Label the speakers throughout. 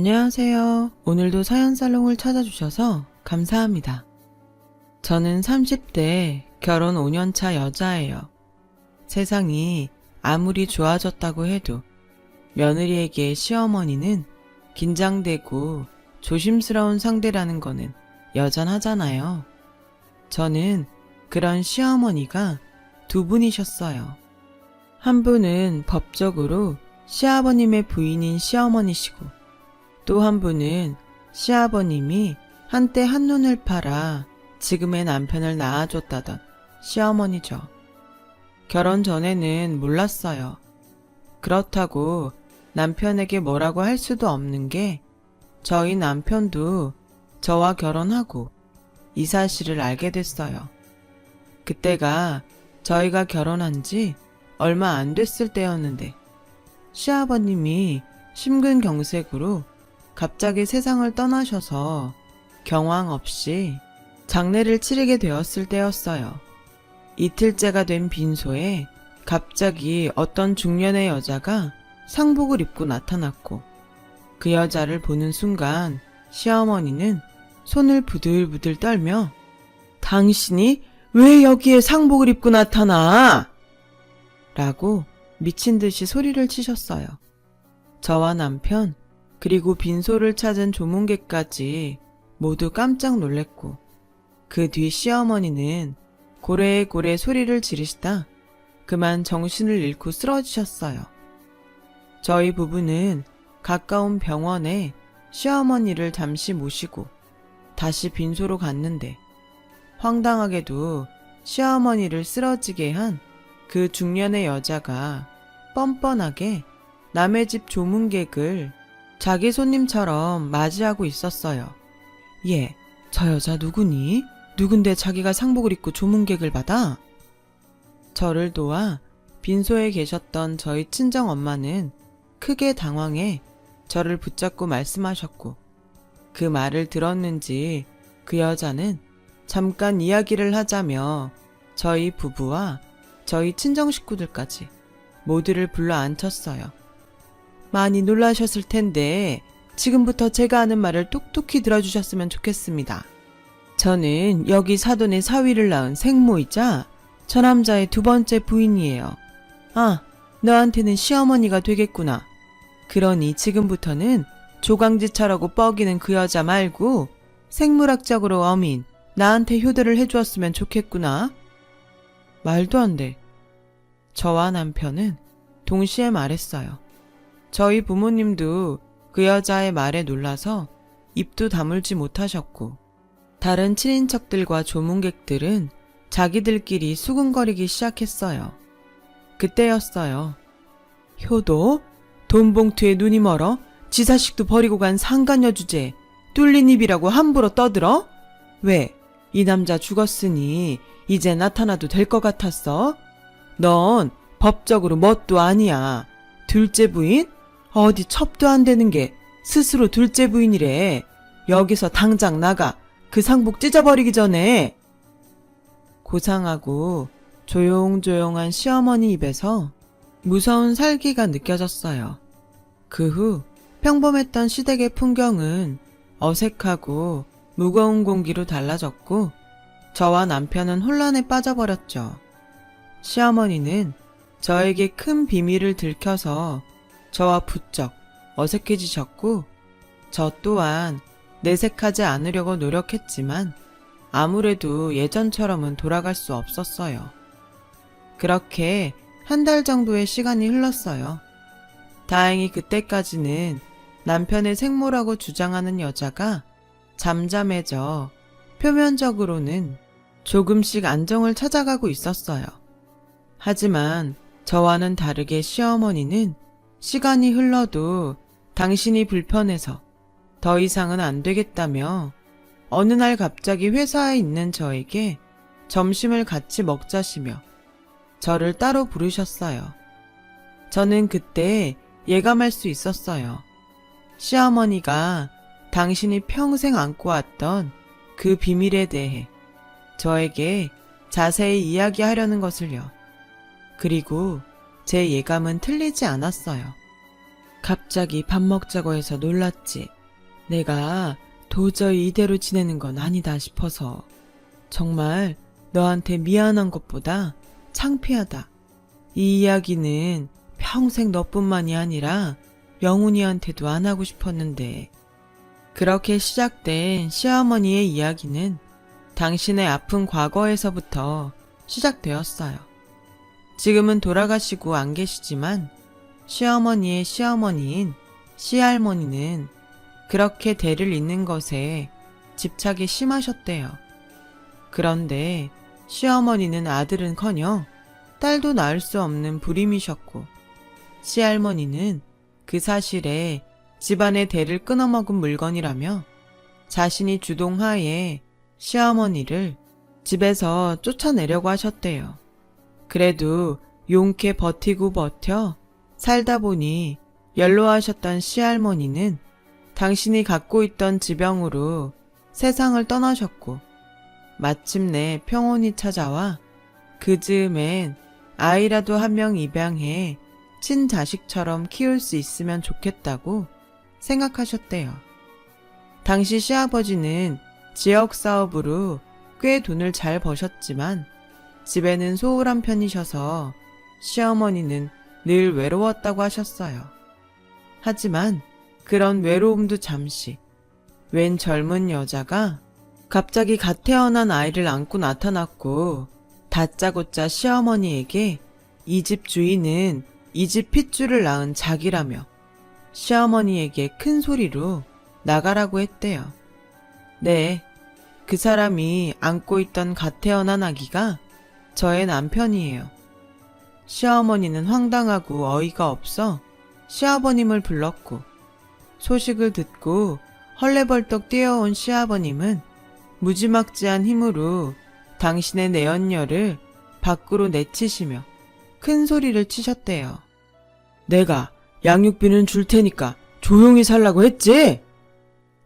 Speaker 1: 안녕하세요. 오늘도 사연살롱을 찾아주셔서 감사합니다. 저는 30대 결혼 5년차 여자예요. 세상이 아무리 좋아졌다고 해도 며느리에게 시어머니는 긴장되고 조심스러운 상대라는 거는 여전하잖아요. 저는 그런 시어머니가 두 분이셨어요. 한 분은 법적으로 시아버님의 부인인 시어머니시고 또 한 분은 시아버님이 한때 한눈을 팔아 지금의 남편을 낳아줬다던 시어머니죠. 결혼 전에는 몰랐어요. 그렇다고 남편에게 뭐라고 할 수도 없는 게 저희 남편도 저와 결혼하고 이 사실을 알게 됐어요. 그때가 저희가 결혼한 지 얼마 안 됐을 때였는데 시아버님이 심근경색으로 갑자기 세상을 떠나셔서 경황 없이 장례를 치르게 되었을 때였어요. 이틀째가 된 빈소에 갑자기 어떤 중년의 여자가 상복을 입고 나타났고 그 여자를 보는 순간 시어머니는 손을 부들부들 떨며 당신이 왜 여기에 상복을 입고 나타나? 라고 미친 듯이 소리를 치셨어요. 저와 남편 그리고 빈소를 찾은 조문객까지 모두 깜짝 놀랬고 그 뒤 시어머니는 고래고래 소리를 지르시다 그만 정신을 잃고 쓰러지셨어요. 저희 부부는 가까운 병원에 시어머니를 잠시 모시고 다시 빈소로 갔는데 황당하게도 시어머니를 쓰러지게 한 그 중년의 여자가 뻔뻔하게 남의 집 조문객을 자기 손님처럼 맞이하고 있었어요. 얘, 저 여자 누구니? 누군데 자기가 상복을 입고 조문객을 받아? 저를 도와 빈소에 계셨던 저희 친정엄마는 크게 당황해 저를 붙잡고 말씀하셨고 그 말을 들었는지 그 여자는 잠깐 이야기를 하자며 저희 부부와 저희 친정 식구들까지 모두를 불러 앉혔어요. 많이 놀라셨을 텐데 지금부터 제가 하는 말을 똑똑히 들어주셨으면 좋겠습니다. 저는 여기 사돈의 사위를 낳은 생모이자 저 남자의 두 번째 부인이에요. 아, 너한테는 시어머니가 되겠구나. 그러니 지금부터는 조강지처라고 뻐기는 그 여자 말고 생물학적으로 어민, 나한테 효도를 해주었으면 좋겠구나. 말도 안 돼. 저와 남편은 동시에 말했어요. 저희 부모님도 그 여자의 말에 놀라서 입도 다물지 못하셨고 다른 친인척들과 조문객들은 자기들끼리 수군거리기 시작했어요. 그때였어요. 효도? 돈 봉투에 눈이 멀어? 지사식도 버리고 간 상간녀 주제에 뚫린 입이라고 함부로 떠들어? 왜? 이 남자 죽었으니 이제 나타나도 될 것 같았어? 넌 법적으로 뭣도 아니야. 둘째 부인? 어디 첩도 안 되는 게 스스로 둘째 부인이래. 여기서 당장 나가. 그 상복 찢어버리기 전에. 고상하고 조용조용한 시어머니 입에서 무서운 살기가 느껴졌어요. 그 후 평범했던 시댁의 풍경은 어색하고 무거운 공기로 달라졌고 저와 남편은 혼란에 빠져버렸죠. 시어머니는 저에게 큰 비밀을 들켜서 저와 부쩍 어색해지셨고 저 또한 내색하지 않으려고 노력했지만 아무래도 예전처럼은 돌아갈 수 없었어요. 그렇게 한 달 정도의 시간이 흘렀어요. 다행히 그때까지는 남편의 생모라고 주장하는 여자가 잠잠해져 표면적으로는 조금씩 안정을 찾아가고 있었어요. 하지만 저와는 다르게 시어머니는 시간이 흘러도 당신이 불편해서 더 이상은 안 되겠다며 어느 날 갑자기 회사에 있는 저에게 점심을 같이 먹자시며 저를 따로 부르셨어요. 저는 그때 예감할 수 있었어요. 시어머니가 당신이 평생 안고 왔던 그 비밀에 대해 저에게 자세히 이야기하려는 것을요. 그리고 제 예감은 틀리지 않았어요. 갑자기 밥 먹자고 해서 놀랐지. 내가 도저히 이대로 지내는 건 아니다 싶어서. 정말 너한테 미안한 것보다 창피하다. 이 이야기는 평생 너뿐만이 아니라 영훈이한테도 안 하고 싶었는데. 그렇게 시작된 시어머니의 이야기는 당신의 아픈 과거에서부터 시작되었어요. 지금은 돌아가시고 안 계시지만 시어머니의 시어머니인 시할머니는 그렇게 대를 잇는 것에 집착이 심하셨대요. 그런데 시어머니는 아들은커녕 딸도 낳을 수 없는 불임이셨고, 시할머니는 그 사실에 집안의 대를 끊어먹은 물건이라며 자신이 주동하에 시어머니를 집에서 쫓아내려고 하셨대요. 그래도 용케 버티고 버텨 살다 보니 연로하셨던 시할머니는 당신이 갖고 있던 지병으로 세상을 떠나셨고, 마침내 평온이 찾아와 그 즈음엔 아이라도 한 명 입양해 친자식처럼 키울 수 있으면 좋겠다고 생각하셨대요. 당시 시아버지는 지역 사업으로 꽤 돈을 잘 버셨지만 집에는 소홀한 편이셔서 시어머니는 늘 외로웠다고 하셨어요. 하지만 그런 외로움도 잠시, 웬 젊은 여자가 갑자기 갓 태어난 아이를 안고 나타났고 다짜고짜 시어머니에게 이 집 주인은 이 집 핏줄을 낳은 자기라며 시어머니에게 큰 소리로 나가라고 했대요. 네, 그 사람이 안고 있던 갓 태어난 아기가 저의 남편이에요. 시어머니는 황당하고 어이가 없어 시아버님을 불렀고, 소식을 듣고 헐레벌떡 뛰어온 시아버님은 무지막지한 힘으로 당신의 내연녀를 밖으로 내치시며 큰 소리를 치셨대요. 내가 양육비는 줄 테니까 조용히 살라고 했지?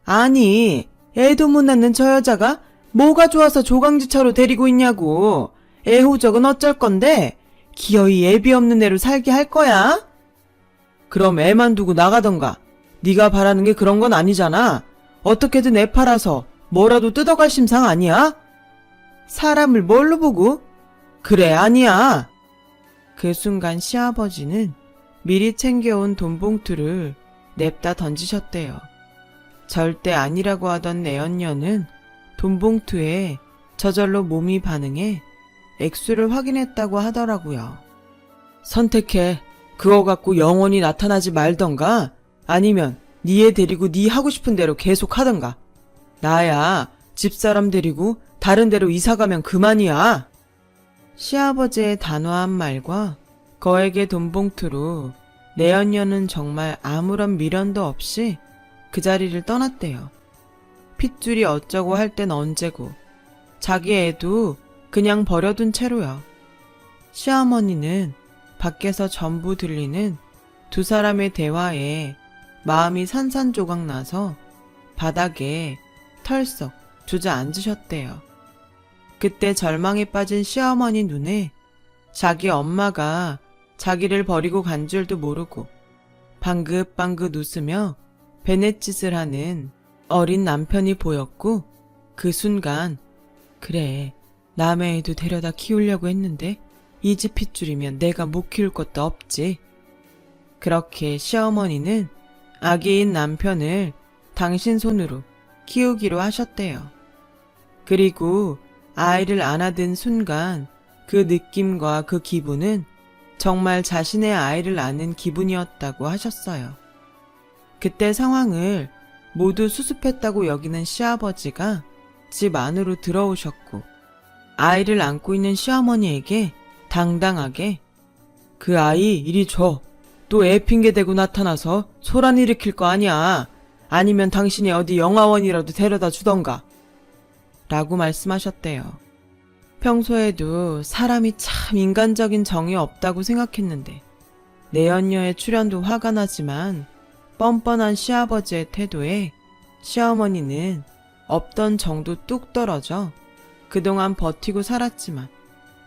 Speaker 1: 아니, 애도 못 낳는 저 여자가 뭐가 좋아서 조강지처로 데리고 있냐고. 애호적은 어쩔 건데 기어이 애비 없는 애로 살게 할 거야? 그럼 애만 두고 나가던가. 네가 바라는 게 그런 건 아니잖아. 어떻게든 애 팔아서 뭐라도 뜯어갈 심상 아니야? 사람을 뭘로 보고? 그래, 아니야. 그 순간 시아버지는 미리 챙겨온 돈봉투를 냅다 던지셨대요. 절대 아니라고 하던 내연녀는 돈봉투에 저절로 몸이 반응해 액수를 확인했다고 하더라고요. 선택해. 그거 갖고 영원히 나타나지 말던가 아니면 네 애 데리고 네 하고 싶은 대로 계속 하던가. 나야 집사람 데리고 다른 데로 이사가면 그만이야. 시아버지의 단호한 말과 거액의 돈봉투로 내연녀는 정말 아무런 미련도 없이 그 자리를 떠났대요. 핏줄이 어쩌고 할 땐 언제고 자기 애도 그냥 버려둔 채로요. 시어머니는 밖에서 전부 들리는 두 사람의 대화에 마음이 산산조각 나서 바닥에 털썩 주저앉으셨대요. 그때 절망에 빠진 시어머니 눈에 자기 엄마가 자기를 버리고 간 줄도 모르고 방긋방긋 웃으며 베넷짓을 하는 어린 남편이 보였고, 그 순간 그래, 남의 애도 데려다 키우려고 했는데 이 집 핏줄이면 내가 못 키울 것도 없지. 그렇게 시어머니는 아기인 남편을 당신 손으로 키우기로 하셨대요. 그리고 아이를 안아든 순간 그 느낌과 그 기분은 정말 자신의 아이를 안은 기분이었다고 하셨어요. 그때 상황을 모두 수습했다고 여기는 시아버지가 집 안으로 들어오셨고, 아이를 안고 있는 시어머니에게 당당하게 그 아이 이리 줘. 또 애 핑계 대고 나타나서 소란 일으킬 거 아니야. 아니면 당신이 어디 영화원이라도 데려다 주던가. 라고 말씀하셨대요. 평소에도 사람이 참 인간적인 정이 없다고 생각했는데 내연녀의 출연도 화가 나지만 뻔뻔한 시아버지의 태도에 시어머니는 없던 정도 뚝 떨어져 그동안 버티고 살았지만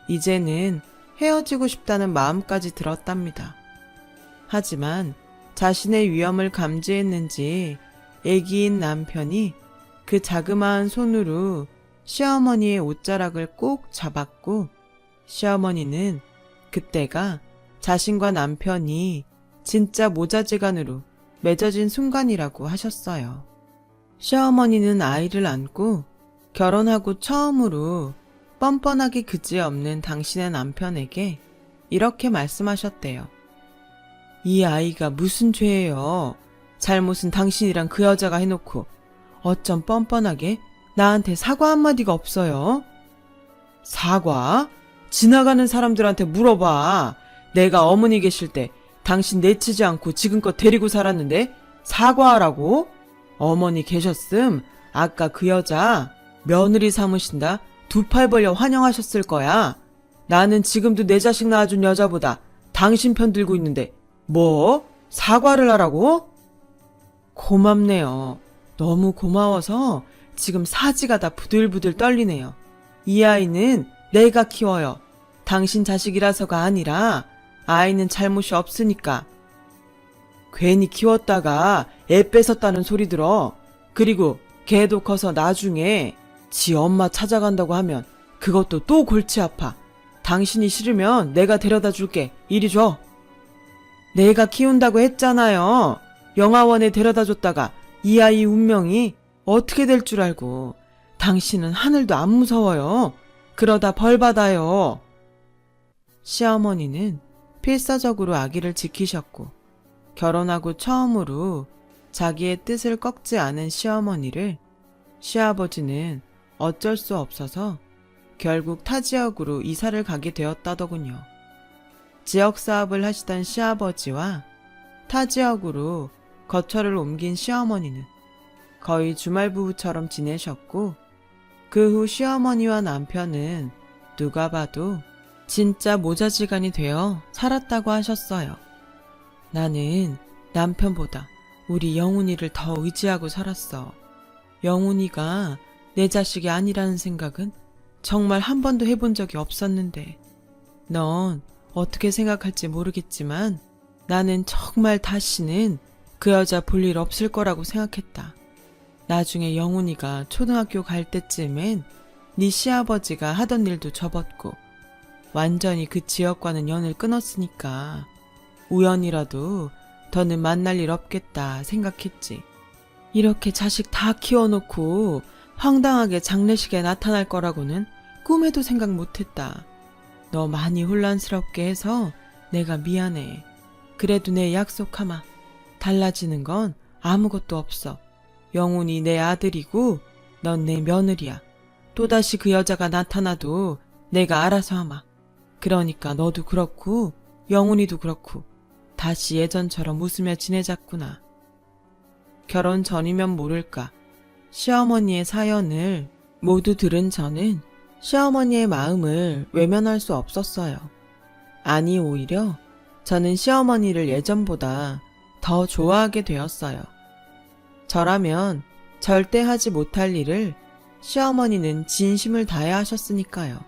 Speaker 1: 이제는 헤어지고 싶다는 마음까지 들었답니다. 하지만 자신의 위험을 감지했는지 애기인 남편이 그 자그마한 손으로 시어머니의 옷자락을 꼭 잡았고, 시어머니는 그때가 자신과 남편이 진짜 모자지간으로 맺어진 순간이라고 하셨어요. 시어머니는 아이를 안고 결혼하고 처음으로 뻔뻔하기 그지없는 당신의 남편에게 이렇게 말씀하셨대요. 이 아이가 무슨 죄예요? 잘못은 당신이랑 그 여자가 해놓고 어쩜 뻔뻔하게 나한테 사과 한마디가 없어요? 사과? 지나가는 사람들한테 물어봐. 내가 어머니 계실 때 당신 내치지 않고 지금껏 데리고 살았는데 사과하라고? 어머니 계셨음 아까 그 여자 며느리 삼으신다 두 팔 벌려 환영하셨을 거야. 나는 지금도 내 자식 낳아준 여자보다 당신 편 들고 있는데 뭐? 사과를 하라고? 고맙네요. 너무 고마워서 지금 사지가 다 부들부들 떨리네요. 이 아이는 내가 키워요. 당신 자식이라서가 아니라 아이는 잘못이 없으니까. 괜히 키웠다가 애 뺏었다는 소리 들어. 그리고 걔도 커서 나중에 지 엄마 찾아간다고 하면 그것도 또 골치 아파. 당신이 싫으면 내가 데려다 줄게. 이리 줘. 내가 키운다고 했잖아요. 영화원에 데려다 줬다가 이 아이 운명이 어떻게 될 줄 알고. 당신은 하늘도 안 무서워요. 그러다 벌 받아요. 시어머니는 필사적으로 아기를 지키셨고, 결혼하고 처음으로 자기의 뜻을 꺾지 않은 시어머니를 시아버지는 어쩔 수 없어서 결국 타 지역으로 이사를 가게 되었다더군요. 지역 사업을 하시던 시아버지와 타 지역으로 거처를 옮긴 시어머니는 거의 주말부부처럼 지내셨고, 그 후 시어머니와 남편은 누가 봐도 진짜 모자지간이 되어 살았다고 하셨어요. 나는 남편보다 우리 영훈이를 더 의지하고 살았어. 영훈이가 내 자식이 아니라는 생각은 정말 한 번도 해본 적이 없었는데, 넌 어떻게 생각할지 모르겠지만 나는 정말 다시는 그 여자 볼 일 없을 거라고 생각했다. 나중에 영훈이가 초등학교 갈 때쯤엔 네 시아버지가 하던 일도 접었고 완전히 그 지역과는 연을 끊었으니까 우연이라도 더는 만날 일 없겠다 생각했지. 이렇게 자식 다 키워놓고 황당하게 장례식에 나타날 거라고는 꿈에도 생각 못했다. 너 많이 혼란스럽게 해서 내가 미안해. 그래도 내 약속하마. 달라지는 건 아무것도 없어. 영훈이 내 아들이고 넌 내 며느리야. 또다시 그 여자가 나타나도 내가 알아서 하마. 그러니까 너도 그렇고 영훈이도 그렇고 다시 예전처럼 웃으며 지내자꾸나. 결혼 전이면 모를까 시어머니의 사연을 모두 들은 저는 시어머니의 마음을 외면할 수 없었어요. 아니, 오히려 저는 시어머니를 예전보다 더 좋아하게 되었어요. 저라면 절대 하지 못할 일을 시어머니는 진심을 다해 하셨으니까요.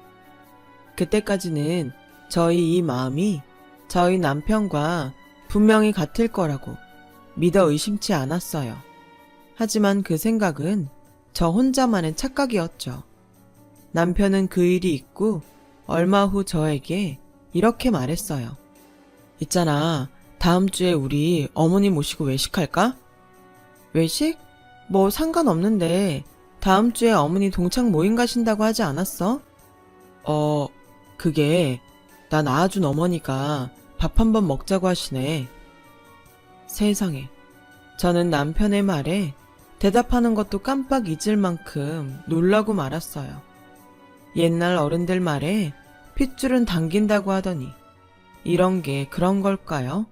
Speaker 1: 그때까지는 저희 이 마음이 저희 남편과 분명히 같을 거라고 믿어 의심치 않았어요. 하지만 그 생각은 저 혼자만의 착각이었죠. 남편은 그 일이 있고 얼마 후 저에게 이렇게 말했어요. 있잖아, 다음 주에 우리 어머니 모시고 외식할까? 외식? 뭐 상관없는데 다음 주에 어머니 동창 모임 가신다고 하지 않았어? 그게 나 낳아준 어머니가 밥 한번 먹자고 하시네. 세상에, 저는 남편의 말에 대답하는 것도 깜빡 잊을 만큼 놀라고 말았어요. 옛날 어른들 말에 핏줄은 당긴다고 하더니 이런 게 그런 걸까요?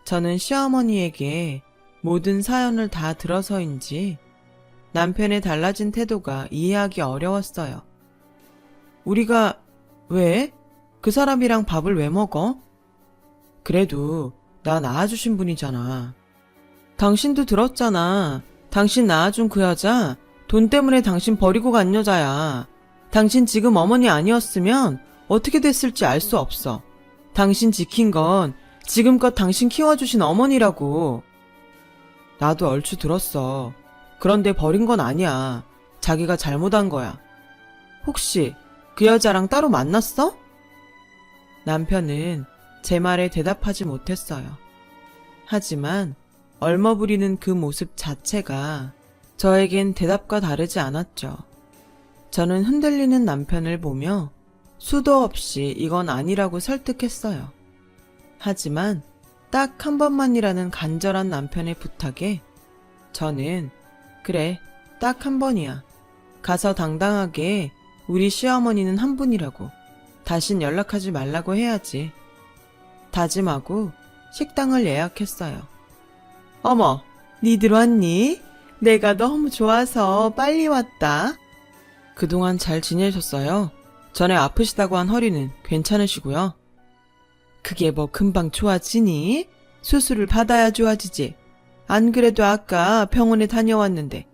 Speaker 1: 저는 시어머니에게 모든 사연을 다 들어서인지 남편의 달라진 태도가 이해하기 어려웠어요. 우리가 왜? 그 사람이랑 밥을 왜 먹어? 그래도 나 낳아주신 분이잖아. 당신도 들었잖아. 당신 낳아준 그 여자 돈 때문에 당신 버리고 간 여자야. 당신 지금 어머니 아니었으면 어떻게 됐을지 알 수 없어. 당신 지킨 건 지금껏 당신 키워주신 어머니라고. 나도 얼추 들었어. 그런데 버린 건 아니야. 자기가 잘못한 거야. 혹시 그 여자랑 따로 만났어? 남편은 제 말에 대답하지 못했어요. 하지만 얼머부리는 그 모습 자체가 저에겐 대답과 다르지 않았죠. 저는 흔들리는 남편을 보며 수도 없이 이건 아니라고 설득했어요. 하지만 딱 한 번만이라는 간절한 남편의 부탁에 저는 그래, 딱 한 번이야. 가서 당당하게 우리 시어머니는 한 분이라고 다신 연락하지 말라고 해야지. 다짐하고 식당을 예약했어요. 어머, 니들 왔니? 내가 너무 좋아서 빨리 왔다. 그동안 잘 지내셨어요? 전에 아프시다고 한 허리는 괜찮으시고요. 그게 뭐 금방 좋아지니? 수술을 받아야 좋아지지. 안 그래도 아까 병원에 다녀왔는데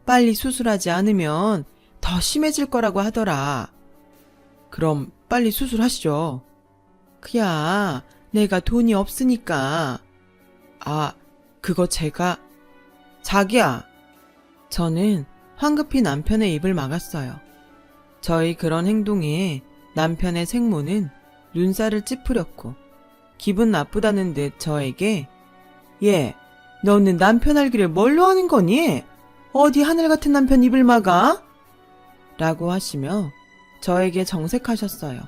Speaker 1: 빨리 수술하지 않으면 더 심해질 거라고 하더라. 그럼 빨리 수술하시죠. 그야 내가 돈이 없으니까. 아, 그거 제가... 자기야. 저는 황급히 남편의 입을 막았어요. 저희 그런 행동에 남편의 생모는 눈살을 찌푸렸고 기분 나쁘다는 듯 저에게 얘, 너는 남편 알기를 뭘로 하는 거니? 어디 하늘 같은 남편 입을 막아? 라고 하시며 저에게 정색하셨어요.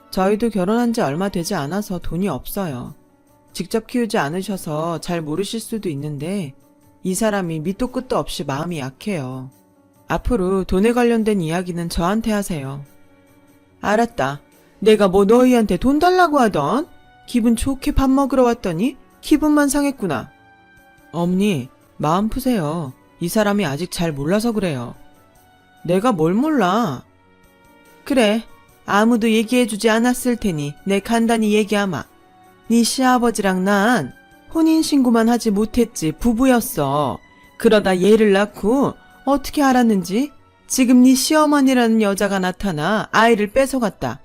Speaker 1: 저희도 결혼한 지 얼마 되지 않아서 돈이 없어요. 직접 키우지 않으셔서 잘 모르실 수도 있는데 이 사람이 밑도 끝도 없이 마음이 약해요. 앞으로 돈에 관련된 이야기는 저한테 하세요. 알았다. 내가 뭐 너희한테 돈 달라고 하던? 기분 좋게 밥 먹으러 왔더니 기분만 상했구나. 어머니, 마음 푸세요. 이 사람이 아직 잘 몰라서 그래요. 내가 뭘 몰라? 그래, 아무도 얘기해주지 않았을 테니 내 간단히 얘기하마. 네 시아버지랑 난 혼인신고만 하지 못했지 부부였어. 그러다 얘를 낳고 어떻게 알았는지 지금 네 시어머니라는 여자가 나타나 아이를 뺏어갔다.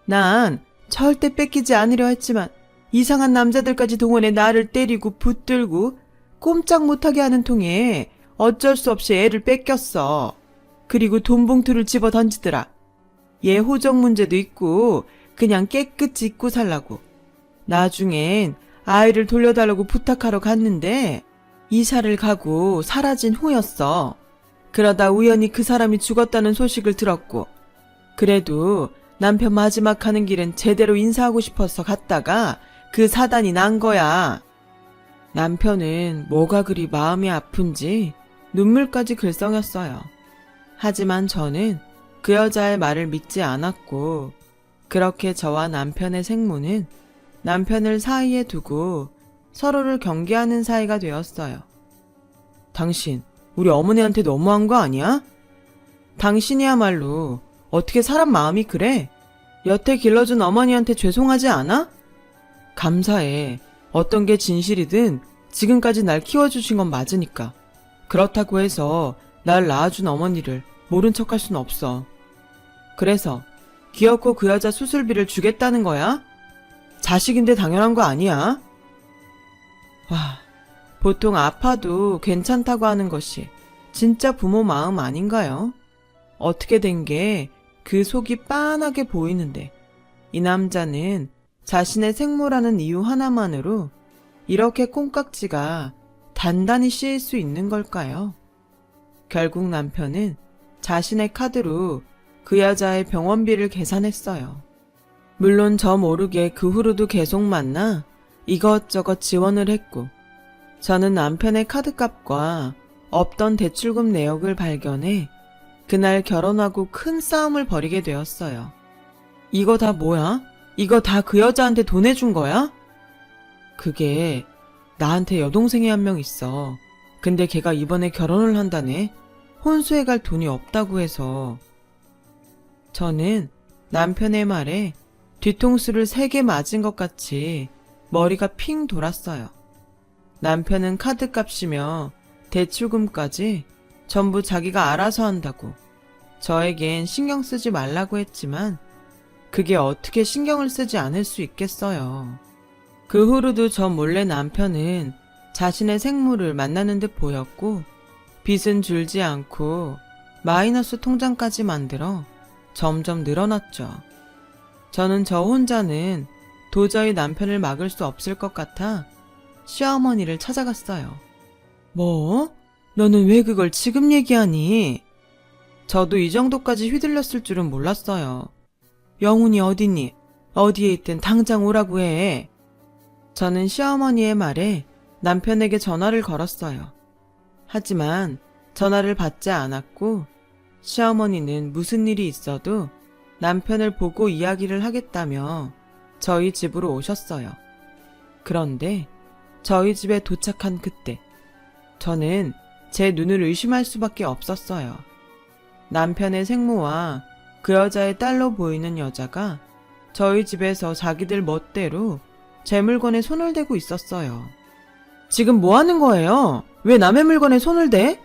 Speaker 1: 난 절대 뺏기지 않으려 했지만 이상한 남자들까지 동원해 나를 때리고 붙들고 꼼짝 못하게 하는 통에 어쩔 수 없이 애를 뺏겼어. 그리고 돈 봉투를 집어 던지더라. 얘 호적 문제도 있고 그냥 깨끗이 잊고 살라고. 나중엔 아이를 돌려달라고 부탁하러 갔는데 이사를 가고 사라진 후였어. 그러다 우연히 그 사람이 죽었다는 소식을 들었고 그래도 남편 마지막 가는 길은 제대로 인사하고 싶어서 갔다가 그 사단이 난 거야. 남편은 뭐가 그리 마음이 아픈지 눈물까지 글썽였어요. 하지만 저는 그 여자의 말을 믿지 않았고 그렇게 저와 남편의 생모는 남편을 사이에 두고 서로를 경계하는 사이가 되었어요. 당신, 우리 어머니한테 너무한 거 아니야? 당신이야말로 어떻게 사람 마음이 그래? 여태 길러준 어머니한테 죄송하지 않아? 감사해. 어떤 게 진실이든 지금까지 날 키워주신 건 맞으니까. 그렇다고 해서 날 낳아준 어머니를 모른 척할 순 없어. 그래서 귀엽고 그 여자 수술비를 주겠다는 거야? 자식인데 당연한 거 아니야? 와, 보통 아파도 괜찮다고 하는 것이 진짜 부모 마음 아닌가요? 어떻게 된 게 그 속이 빤하게 보이는데 이 남자는 자신의 생모라는 이유 하나만으로 이렇게 콩깍지가 단단히 씌일 수 있는 걸까요? 결국 남편은 자신의 카드로 그 여자의 병원비를 계산했어요. 물론 저 모르게 그 후로도 계속 만나 이것저것 지원을 했고 저는 남편의 카드값과 없던 대출금 내역을 발견해 그날 결혼하고 큰 싸움을 벌이게 되었어요. 이거 다 뭐야? 이거 다 그 여자한테 돈 해준 거야? 그게 나한테 여동생이 한 명 있어. 근데 걔가 이번에 결혼을 한다네. 혼수해 갈 돈이 없다고 해서. 저는 남편의 말에 뒤통수를 3개 맞은 것 같이 머리가 핑 돌았어요. 남편은 카드값이며 대출금까지 전부 자기가 알아서 한다고 저에겐 신경 쓰지 말라고 했지만 그게 어떻게 신경을 쓰지 않을 수 있겠어요. 그 후로도 저 몰래 남편은 자신의 생모를 만나는 듯 보였고 빚은 줄지 않고 마이너스 통장까지 만들어 점점 늘어났죠. 저는 저 혼자는 도저히 남편을 막을 수 없을 것 같아 시어머니를 찾아갔어요. 뭐? 너는 왜 그걸 지금 얘기하니? 저도 이 정도까지 휘둘렸을 줄은 몰랐어요. 영훈이 어디니? 어디에 있든 당장 오라고 해. 저는 시어머니의 말에 남편에게 전화를 걸었어요. 하지만 전화를 받지 않았고 시어머니는 무슨 일이 있어도 남편을 보고 이야기를 하겠다며 저희 집으로 오셨어요. 그런데 저희 집에 도착한 그때 저는 제 눈을 의심할 수밖에 없었어요. 남편의 생모와 그 여자의 딸로 보이는 여자가 저희 집에서 자기들 멋대로 제 물건에 손을 대고 있었어요. 지금 뭐 하는 거예요? 왜 남의 물건에 손을 대?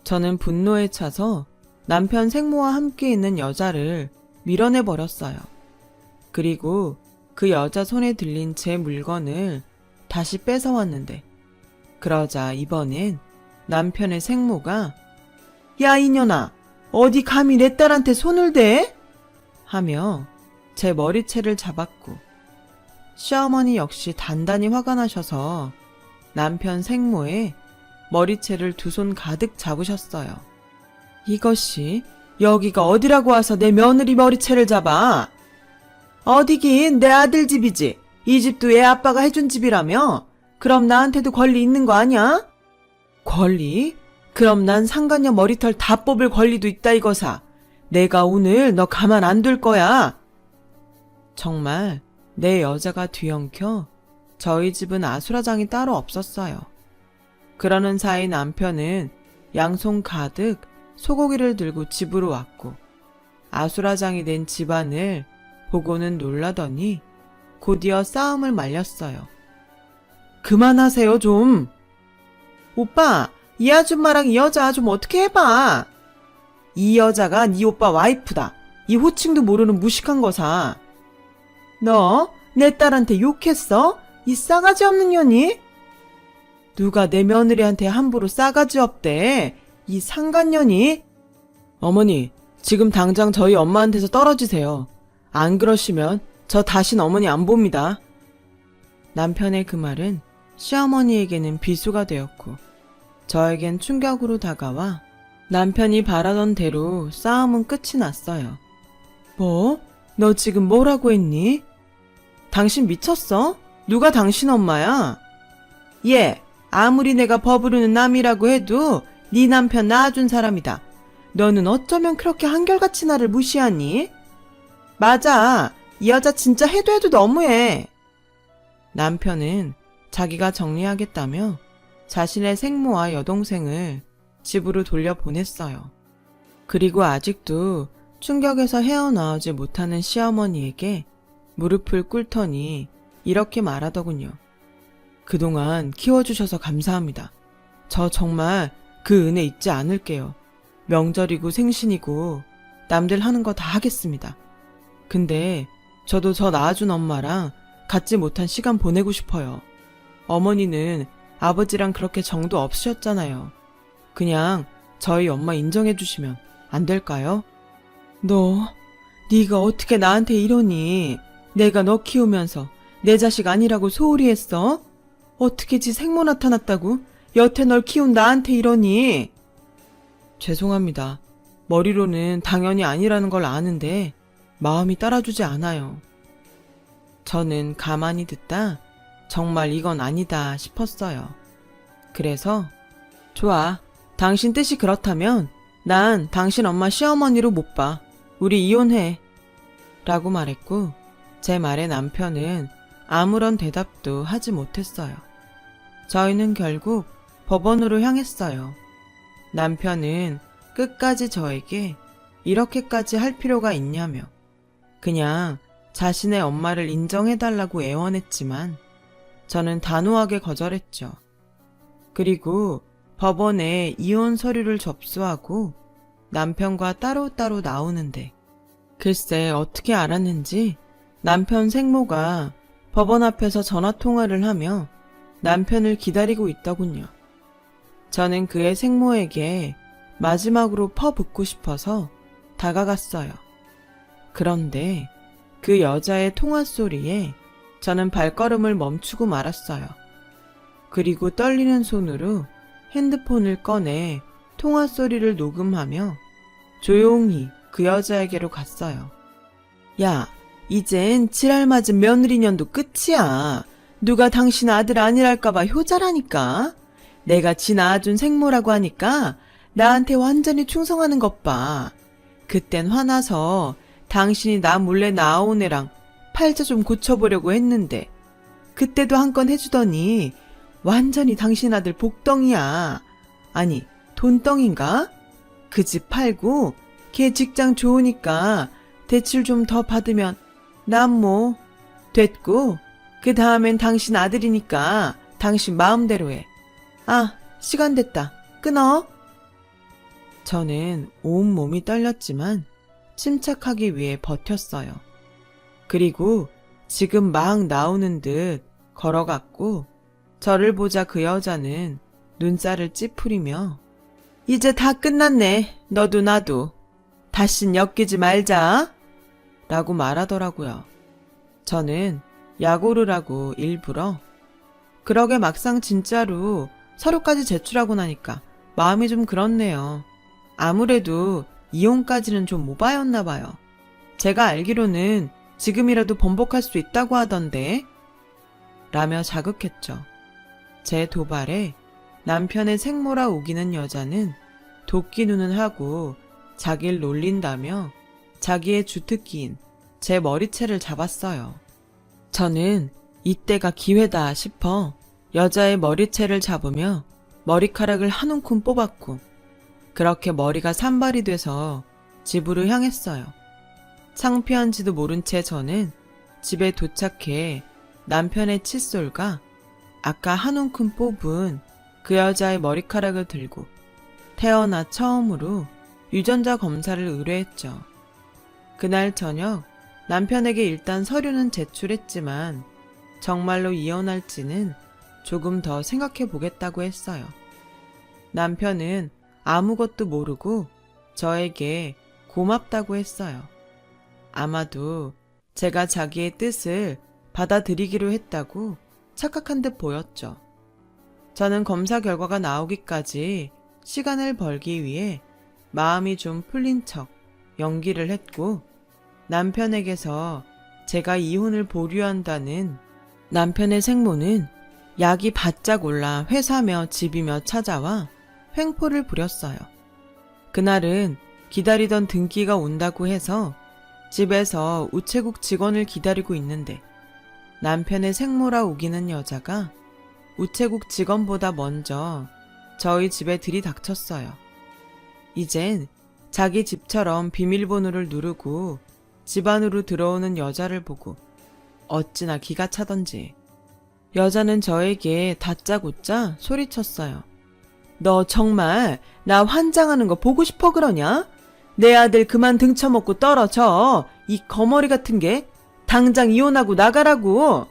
Speaker 1: 저는 분노에 차서 남편 생모와 함께 있는 여자를 밀어내버렸어요. 그리고 그 여자 손에 들린 제 물건을 다시 뺏어왔는데 그러자 이번엔 남편의 생모가 야 이년아 어디 감히 내 딸한테 손을 대? 하며 제 머리채를 잡았고 시어머니 역시 단단히 화가 나셔서 남편 생모의 머리채를 두 손 가득 잡으셨어요. 이것이 여기가 어디라고 와서 내 며느리 머리채를 잡아? 어디긴 내 아들 집이지. 이 집도 애 아빠가 해준 집이라며? 그럼 나한테도 권리 있는 거 아니야? 권리? 그럼 난 상간녀 머리털 다 뽑을 권리도 있다 이거사. 내가 오늘 너 가만 안 둘 거야. 정말 내 여자가 뒤엉켜 저희 집은 아수라장이 따로 없었어요. 그러는 사이 남편은 양손 가득 소고기를 들고 집으로 왔고 아수라장이 된 집안을 보고는 놀라더니 곧이어 싸움을 말렸어요. 그만하세요 좀. 오빠 이 아줌마랑 이 여자 좀 어떻게 해봐. 이 여자가 네 오빠 와이프다. 이 호칭도 모르는 무식한 거사. 너 내 딸한테 욕했어? 이 싸가지 없는 년이? 누가 내 며느리한테 함부로 싸가지 없대. 이 상간년이? 어머니, 지금 당장 저희 엄마한테서 떨어지세요. 안 그러시면 저 다신 어머니 안 봅니다. 남편의 그 말은 시어머니에게는 비수가 되었고 저에겐 충격으로 다가와 남편이 바라던 대로 싸움은 끝이 났어요. 뭐? 너 지금 뭐라고 했니? 당신 미쳤어? 누가 당신 엄마야? 예, 아무리 내가 버부르는 남이라고 해도 네 남편 낳아준 사람이다. 너는 어쩌면 그렇게 한결같이 나를 무시하니? 맞아, 이 여자 진짜 해도 해도 너무해. 남편은 자기가 정리하겠다며 자신의 생모와 여동생을 집으로 돌려보냈어요. 그리고 아직도 충격에서 헤어나오지 못하는 시어머니에게 무릎을 꿇더니 이렇게 말하더군요. 그동안 키워주셔서 감사합니다. 저 정말 그 은혜 잊지 않을게요. 명절이고 생신이고 남들 하는 거 다 하겠습니다. 근데 저도 저 낳아준 엄마랑 갖지 못한 시간 보내고 싶어요. 어머니는 아버지랑 그렇게 정도 없으셨잖아요. 그냥 저희 엄마 인정해 주시면 안 될까요? 네가 어떻게 나한테 이러니? 내가 너 키우면서 내 자식 아니라고 소홀히 했어? 어떻게 지 생모 나타났다고? 여태 널 키운 나한테 이러니? 죄송합니다. 머리로는 당연히 아니라는 걸 아는데 마음이 따라주지 않아요. 저는 가만히 듣다 정말 이건 아니다 싶었어요. 그래서 좋아. 당신 뜻이 그렇다면 난 당신 엄마 시어머니로 못 봐. 우리 이혼해. 라고 말했고 제 말에 남편은 아무런 대답도 하지 못했어요. 저희는 결국 법원으로 향했어요. 남편은 끝까지 저에게 이렇게까지 할 필요가 있냐며 그냥 자신의 엄마를 인정해달라고 애원했지만 저는 단호하게 거절했죠. 그리고 법원에 이혼 서류를 접수하고 남편과 따로따로 나오는데 글쎄 어떻게 알았는지 남편 생모가 법원 앞에서 전화 통화를 하며 남편을 기다리고 있더군요. 저는 그의 생모에게 마지막으로 퍼붓고 싶어서 다가갔어요. 그런데 그 여자의 통화 소리에 저는 발걸음을 멈추고 말았어요. 그리고 떨리는 손으로 핸드폰을 꺼내 통화 소리를 녹음하며 조용히 그 여자에게로 갔어요. 야, 이젠 지랄 맞은 며느리년도 끝이야. 누가 당신 아들 아니랄까봐 효자라니까. 내가 지 낳아준 생모라고 하니까 나한테 완전히 충성하는 것 봐. 그땐 화나서 당신이 나 몰래 낳아온 애랑 팔자 좀 고쳐보려고 했는데 그때도 한 건 해주더니 완전히 당신 아들 복덩이야. 아니, 돈덩인가? 그 집 팔고 걔 직장 좋으니까 대출 좀 더 받으면 난 뭐 됐고 그 다음엔 당신 아들이니까 당신 마음대로 해. 아, 시간 됐다. 끊어. 저는 온몸이 떨렸지만 침착하기 위해 버텼어요. 그리고 지금 막 나오는 듯 걸어갔고 저를 보자 그 여자는 눈살을 찌푸리며 이제 다 끝났네. 너도 나도. 다신 엮이지 말자. 라고 말하더라고요. 저는 약오를 하고 일부러 그러게 막상 진짜로 서류까지 제출하고 나니까 마음이 좀 그렇네요. 아무래도 이혼까지는 좀 오바였나 봐요. 제가 알기로는 지금이라도 번복할 수 있다고 하던데 라며 자극했죠. 제 도발에 남편의 생모라 우기는 여자는 도끼 눈은 하고 자기를 놀린다며 자기의 주특기인 제 머리채를 잡았어요. 저는 이때가 기회다 싶어 여자의 머리채를 잡으며 머리카락을 한 움큼 뽑았고 그렇게 머리가 산발이 돼서 집으로 향했어요. 창피한지도 모른 채 저는 집에 도착해 남편의 칫솔과 아까 한 움큼 뽑은 그 여자의 머리카락을 들고 태어나 처음으로 유전자 검사를 의뢰했죠. 그날 저녁 남편에게 일단 서류는 제출했지만 정말로 이혼할지는 조금 더 생각해 보겠다고 했어요. 남편은 아무것도 모르고 저에게 고맙다고 했어요. 아마도 제가 자기의 뜻을 받아들이기로 했다고 착각한 듯 보였죠. 저는 검사 결과가 나오기까지 시간을 벌기 위해 마음이 좀 풀린 척 연기를 했고 남편에게서 제가 이혼을 보류한다는 남편의 생모는 약이 바짝 올라 회사며 집이며 찾아와 횡포를 부렸어요. 그날은 기다리던 등기가 온다고 해서 집에서 우체국 직원을 기다리고 있는데 남편의 생모라 우기는 여자가 우체국 직원보다 먼저 저희 집에 들이닥쳤어요. 이젠 자기 집처럼 비밀번호를 누르고 집 안으로 들어오는 여자를 보고 어찌나 기가 차던지 여자는 저에게 다짜고짜 소리쳤어요. 너 정말 나 환장하는 거 보고 싶어 그러냐? 내 아들 그만 등쳐먹고 떨어져. 이 거머리 같은 게 당장 이혼하고 나가라고.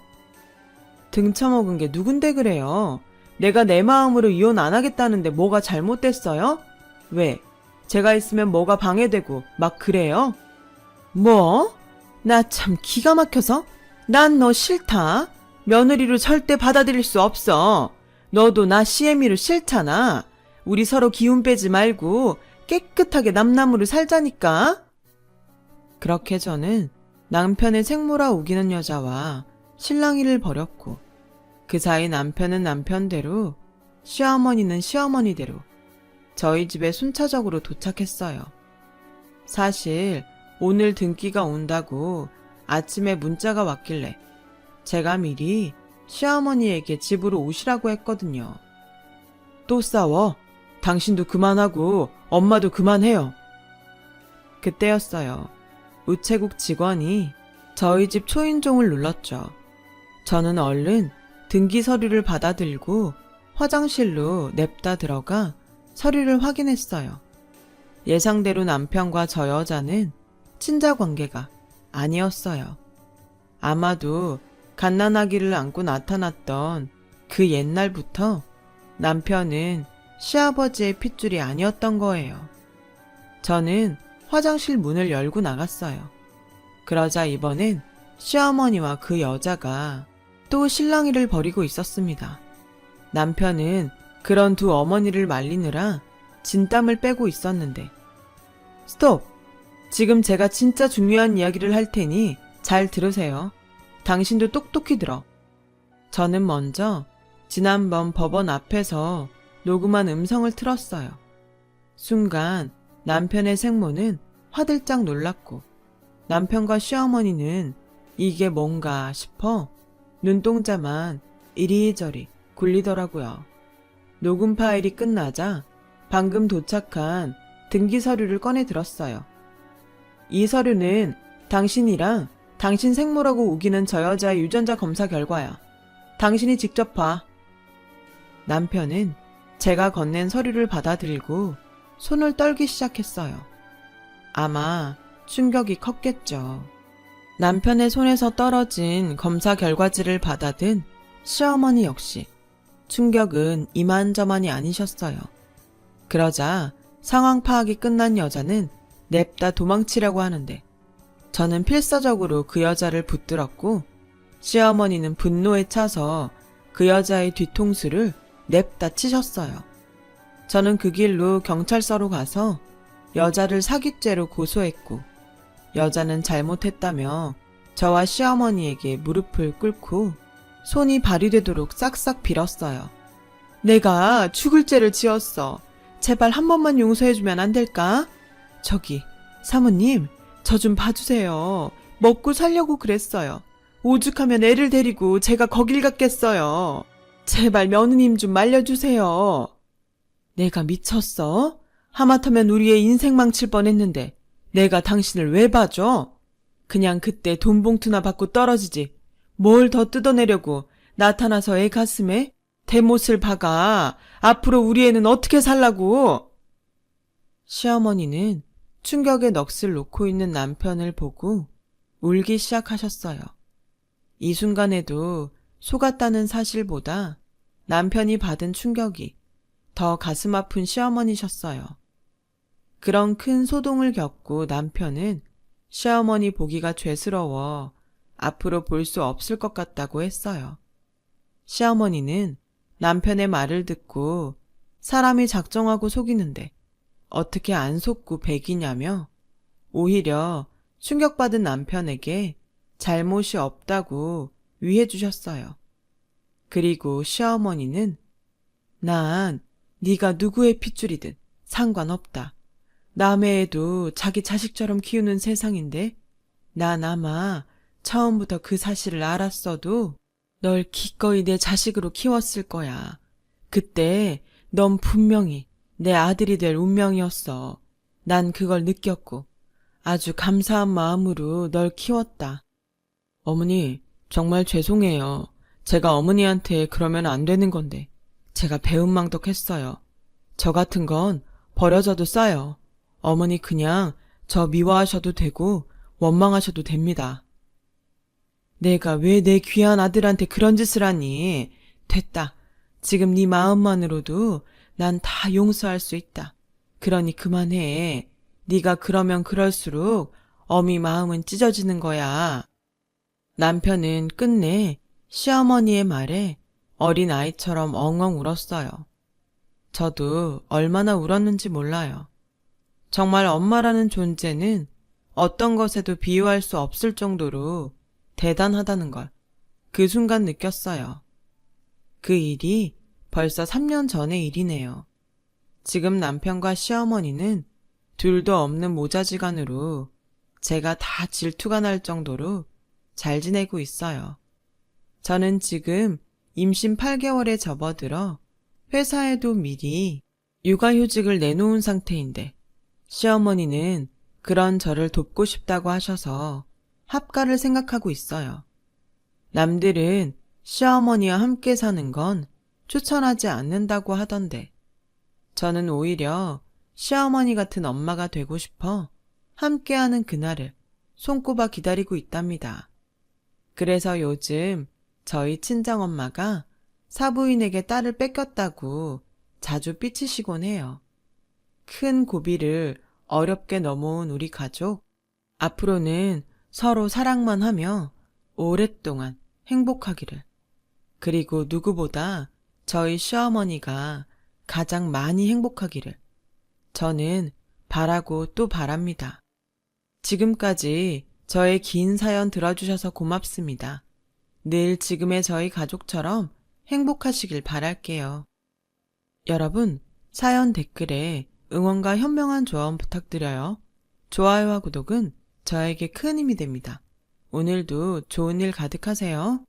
Speaker 1: 등쳐먹은 게 누군데 그래요? 내가 내 마음으로 이혼 안 하겠다는데 뭐가 잘못됐어요? 왜? 제가 있으면 뭐가 방해되고 막 그래요? 뭐? 나 참 기가 막혀서? 난 너 싫다. 며느리로 절대 받아들일 수 없어. 너도 나 시애미로 싫잖아. 우리 서로 기운 빼지 말고 깨끗하게 남남으로 살자니까. 그렇게 저는 남편의 생모라 우기는 여자와 실랑이를 벌였고 그 사이 남편은 남편대로 시어머니는 시어머니대로 저희 집에 순차적으로 도착했어요. 사실 오늘 등기가 온다고 아침에 문자가 왔길래 제가 미리 시어머니에게 집으로 오시라고 했거든요. 또 싸워. 당신도 그만하고 엄마도 그만해요. 그때였어요. 우체국 직원이 저희 집 초인종을 눌렀죠. 저는 얼른 등기 서류를 받아들고 화장실로 냅다 들어가 서류를 확인했어요. 예상대로 남편과 저 여자는 친자 관계가 아니었어요. 아마도 갓난아기를 안고 나타났던 그 옛날부터 남편은 시아버지의 핏줄이 아니었던 거예요. 저는 화장실 문을 열고 나갔어요. 그러자 이번엔 시어머니와 그 여자가 또 실랑이를 벌이고 있었습니다. 남편은 그런 두 어머니를 말리느라 진땀을 빼고 있었는데, 스톱! 지금 제가 진짜 중요한 이야기를 할 테니 잘 들으세요. 당신도 똑똑히 들어. 저는 먼저 지난번 법원 앞에서 녹음한 음성을 틀었어요. 순간 남편의 생모는 화들짝 놀랐고 남편과 시어머니는 이게 뭔가 싶어 눈동자만 이리저리 굴리더라고요. 녹음 파일이 끝나자 방금 도착한 등기 서류를 꺼내 들었어요. 이 서류는 당신이랑 당신 생모라고 우기는 저 여자의 유전자 검사 결과야. 당신이 직접 봐. 남편은 제가 건넨 서류를 받아들이고 손을 떨기 시작했어요. 아마 충격이 컸겠죠. 남편의 손에서 떨어진 검사 결과지를 받아든 시어머니 역시 충격은 이만저만이 아니셨어요. 그러자 상황 파악이 끝난 여자는 냅다 도망치려고 하는데 저는 필사적으로 그 여자를 붙들었고 시어머니는 분노에 차서 그 여자의 뒤통수를 냅다 치셨어요. 저는 그 길로 경찰서로 가서 여자를 사기죄로 고소했고 여자는 잘못했다며 저와 시어머니에게 무릎을 꿇고 손이 발휘되도록 싹싹 빌었어요. 내가 죽을 죄를 지었어. 제발 한 번만 용서해주면 안 될까? 저기 사모님, 저 좀 봐주세요. 먹고 살려고 그랬어요. 오죽하면 애를 데리고 제가 거길 갔겠어요. 제발 며느님 좀 말려주세요. 내가 미쳤어? 하마터면 우리의 인생 망칠 뻔했는데 내가 당신을 왜 봐줘? 그냥 그때 돈 봉투나 받고 떨어지지. 뭘 더 뜯어내려고 나타나서 애 가슴에 대못을 박아. 앞으로 우리 애는 어떻게 살라고? 시어머니는 충격의 넋을 놓고 있는 남편을 보고 울기 시작하셨어요. 이 순간에도 속았다는 사실보다 남편이 받은 충격이 더 가슴 아픈 시어머니셨어요. 그런 큰 소동을 겪고 남편은 시어머니 보기가 죄스러워 앞으로 볼 수 없을 것 같다고 했어요. 시어머니는 남편의 말을 듣고 사람이 작정하고 속이는데 어떻게 안 속고 배기냐며 오히려 충격받은 남편에게 잘못이 없다고 위해 주셨어요. 그리고 시어머니는 난 네가 누구의 핏줄이든 상관없다. 남의 애도 자기 자식처럼 키우는 세상인데 난 아마 처음부터 그 사실을 알았어도 널 기꺼이 내 자식으로 키웠을 거야. 그때 넌 분명히 내 아들이 될 운명이었어. 난 그걸 느꼈고 아주 감사한 마음으로 널 키웠다. 어머니, 정말 죄송해요. 제가 어머니한테 그러면 안 되는 건데 제가 배은망덕했어요. 저 같은 건 버려져도 싸요. 어머니 그냥 저 미워하셔도 되고 원망하셔도 됩니다. 내가 왜 내 귀한 아들한테 그런 짓을 하니? 됐다. 지금 네 마음만으로도 난 다 용서할 수 있다. 그러니 그만해. 네가 그러면 그럴수록 어미 마음은 찢어지는 거야. 남편은 끝내 시어머니의 말에 어린아이처럼 엉엉 울었어요. 저도 얼마나 울었는지 몰라요. 정말 엄마라는 존재는 어떤 것에도 비유할 수 없을 정도로 대단하다는 걸 그 순간 느꼈어요. 그 일이 벌써 3년 전의 일이네요. 지금 남편과 시어머니는 둘도 없는 모자지간으로 제가 다 질투가 날 정도로 잘 지내고 있어요. 저는 지금 임신 8개월에 접어들어 회사에도 미리 육아휴직을 내놓은 상태인데 시어머니는 그런 저를 돕고 싶다고 하셔서 합가를 생각하고 있어요. 남들은 시어머니와 함께 사는 건 추천하지 않는다고 하던데 저는 오히려 시어머니 같은 엄마가 되고 싶어 함께하는 그날을 손꼽아 기다리고 있답니다. 그래서 요즘 저희 친정엄마가 사부인에게 딸을 뺏겼다고 자주 삐치시곤 해요. 큰 고비를 어렵게 넘어온 우리 가족, 앞으로는 서로 사랑만 하며 오랫동안 행복하기를. 그리고 누구보다 저희 시어머니가 가장 많이 행복하기를 저는 바라고 또 바랍니다. 지금까지 저의 긴 사연 들어주셔서 고맙습니다. 늘 지금의 저희 가족처럼 행복하시길 바랄게요. 여러분, 사연 댓글에 응원과 현명한 조언 부탁드려요. 좋아요와 구독은 저에게 큰 힘이 됩니다. 오늘도 좋은 일 가득하세요.